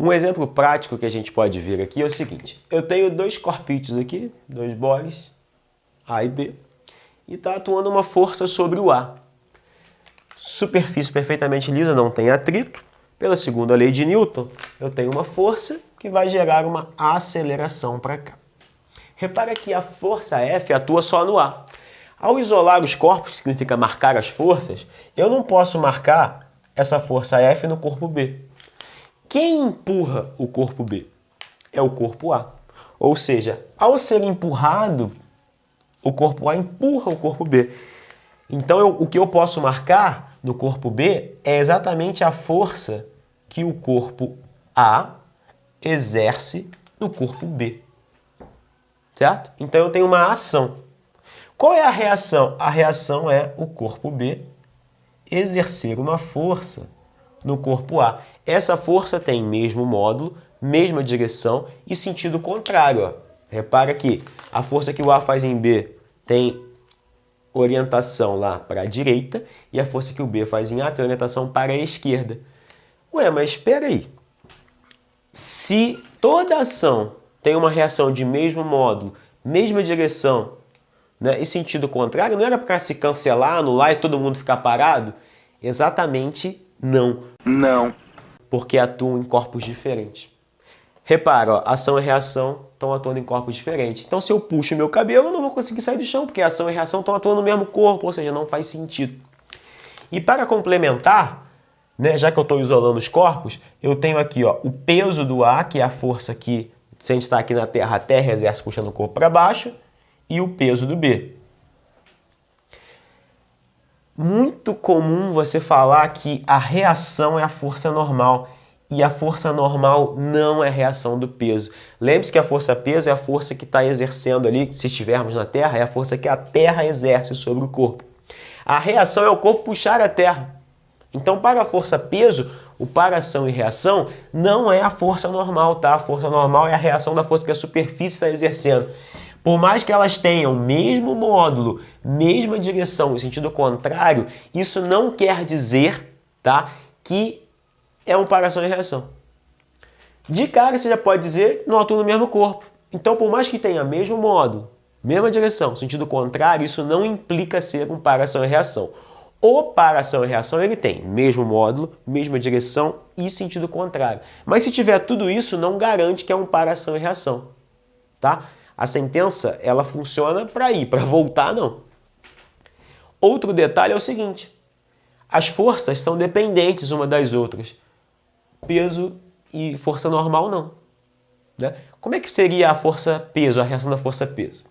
Um exemplo prático que a gente pode ver aqui é o seguinte. Eu tenho dois corpícios aqui, dois boles, A e B, e está atuando uma força sobre o A. Superfície perfeitamente lisa, não tem atrito. Pela segunda lei de Newton, eu tenho uma força que vai gerar uma aceleração para cá. Repara que a força F atua só no A. Ao isolar os corpos, que significa marcar as forças, eu não posso marcar essa força F no corpo B. Quem empurra o corpo B? É o corpo A. Ou seja, ao ser empurrado, o corpo A empurra o corpo B. Então, o que eu posso marcar no corpo B é exatamente a força que o corpo A exerce no corpo B. Certo? Então, eu tenho uma ação. Qual é a reação? A reação é o corpo B exercer uma força no corpo A. Essa força tem mesmo módulo, mesma direção e sentido contrário. Ó. Repara que a força que o A faz em B tem orientação lá para a direita e a força que o B faz em A tem orientação para a esquerda. Ué, mas espera aí. Se toda ação tem uma reação de mesmo módulo, mesma direção, né, e sentido contrário, não era para se cancelar, anular e todo mundo ficar parado? Exatamente não. Não. Porque atuam em corpos diferentes. Repara, ó, ação e reação estão atuando em corpos diferentes. Então, se eu puxo meu cabelo, eu não vou conseguir sair do chão, porque ação e reação estão atuando no mesmo corpo, ou seja, não faz sentido. E para complementar, né, já que eu estou isolando os corpos, eu tenho aqui ó, o peso do A, que é a força que, se a gente está aqui na Terra, a Terra exerce puxando o corpo para baixo, e o peso do B. Muito comum você falar que a reação é a força normal e a força normal não é a reação do peso. Lembre-se que a força-peso é a força que está exercendo ali, se estivermos na Terra, é a força que a Terra exerce sobre o corpo. A reação é o corpo puxar a Terra. Então, para a força-peso, o para ação e reação não é a força normal, tá? A força normal é a reação da força que a superfície está exercendo. Por mais que elas tenham o mesmo módulo, mesma direção em sentido contrário, isso não quer dizer, tá, que é um para ação e reação. De cara você já pode dizer que não atua no mesmo corpo. Então, por mais que tenha mesmo módulo, mesma direção, sentido contrário, isso não implica ser um para ação e reação. O para ação e reação ele tem mesmo módulo, mesma direção e sentido contrário. Mas se tiver tudo isso, não garante que é um para ação e reação, tá? A sentença, ela funciona para ir, para voltar, não. Outro detalhe é o seguinte, as forças são dependentes uma das outras. Peso e força normal, não. Né? Como é que seria a força-peso, a reação da força-peso?